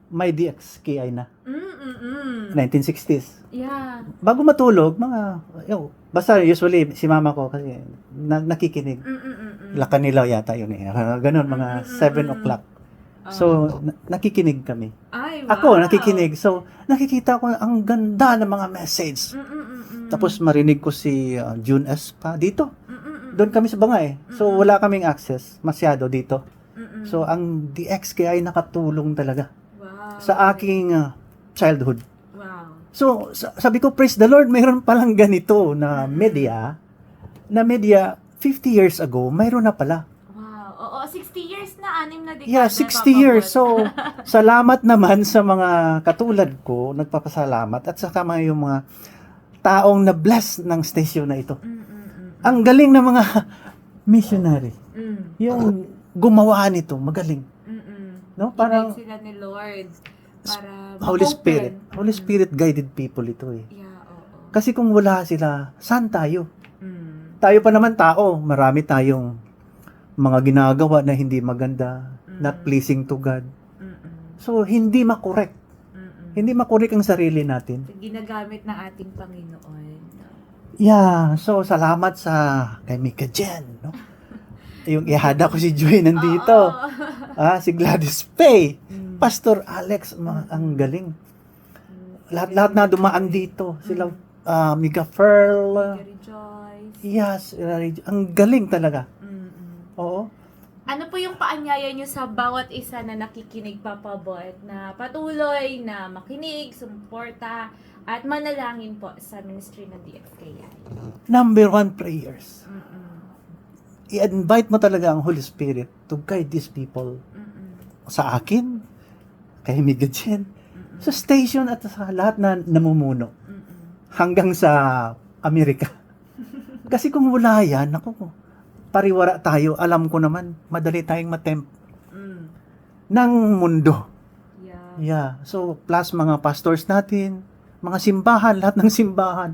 May DXKI na. 1960s. Yeah. Bago matulog, basta usually si mama ko kasi nakikinig. Lakanila yata yun eh. Ganun, mga 7 o'clock. So, nakikinig kami. Ay, wow. Ako, nakikinig. So, nakikita ko ang ganda ng mga message. Tapos marinig ko si June S. pa dito. Doon kami sa banga eh. So, wala kaming access masyado dito. So, ang DXKI nakatulong talaga sa aking childhood. Wow. So, sabi ko, praise the Lord, mayroon palang ganito na media, 50 years ago, mayroon na pala. Wow. Oo, 60 years na, 6 na dekada. Yeah, 60 years. So, salamat naman sa mga katulad ko, nagpapasalamat, at saka yung mga taong na-bless ng station na ito. Ang galing ng mga missionary. Yung gumawa nito, magaling. No? Parang sila ni Lord para Holy Spirit guided people ito eh. Yeah, oo. Kasi kung wala sila, saan tayo? Tayo pa naman tao, marami tayong mga ginagawa na hindi maganda, not pleasing to God. So, hindi makorek. Hindi makorek ang sarili natin. Ginagamit ng ating Panginoon. Yeah, so salamat sa kay Mika Jen, no? Yung ihada ko si Joy nandito. Si Gladys Pay, Pastor Alex, ang galing. Lahat na dumaan dito. Sila Mika Ferl. Rejoice. Yes, ang galing talaga. Oo. Ano po yung paanyaya nyo sa bawat isa na nakikinig, Papa Bot, na patuloy na makinig, sumuporta, at manalangin po sa ministry ng DXKI? Number 1, prayers. I-invite mo talaga ang Holy Spirit to guide these people. Sa akin, kay Mika Jen, sa station at sa lahat na namumuno. Hanggang sa Amerika. Kasi kung wala yan, ako, pariwara tayo, alam ko naman, madali tayong matempt ng mundo. Yeah. So, plus mga pastors natin, mga simbahan, lahat ng simbahan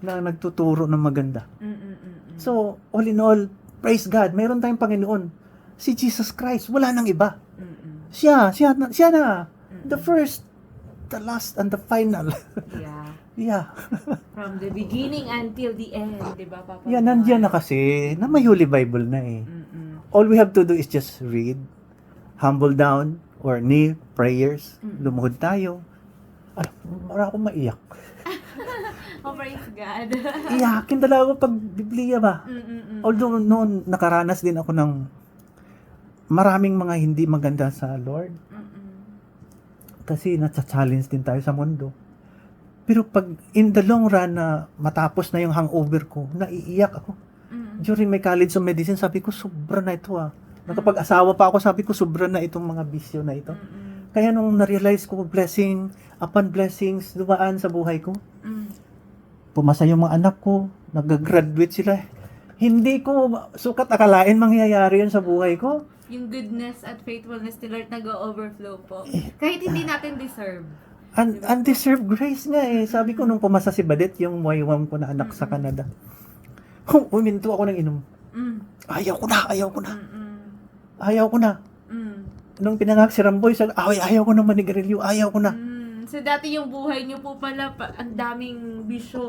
na nagtuturo ng maganda. So, all in all, praise God, mayroon tayong Panginoon. Si Jesus Christ, wala nang iba. Siya na. The first, the last, and the final. Yeah. Yeah. From the beginning until the end, di ba, Papa? Yeah, nandiyan na kasi, na may Holy Bible na eh. All we have to do is just read, humble down, or kneel, prayers, lumuhod tayo. Para akong maiyak. Oh, praise God. Iyakin talaga ako pag Biblia ba? Although noon, nakaranas din ako ng maraming mga hindi maganda sa Lord. Kasi nasa-challenge din tayo sa mundo. Pero pag in the long run na matapos na yung hangover ko, naiiyak ako. During my college of medicine, sabi ko, sobra na ito ah. Nakapag-asawa pa ako, sabi ko, sobra na itong mga bisyo na ito. Kaya nung na-realize ko, blessing upon blessings, dumaan sa buhay ko. Pumasa yung mga anak ko, nag-graduate sila. Hindi ko sukat akalain mangyayari yan sa buhay ko. Yung goodness at faithfulness ni Lord nag-overflow po. Kahit hindi natin deserve. Undeserved grace nga eh. Sabi ko nung pumasa si Badet, yung waywam ko na anak sa Canada. Uminto ako ng inom. Ayaw ko na. Nung pinangak si Ramboy, ayaw ko na manigarilyo, ayaw ko na. So dati yung buhay niyo po pala, ang daming bisyo.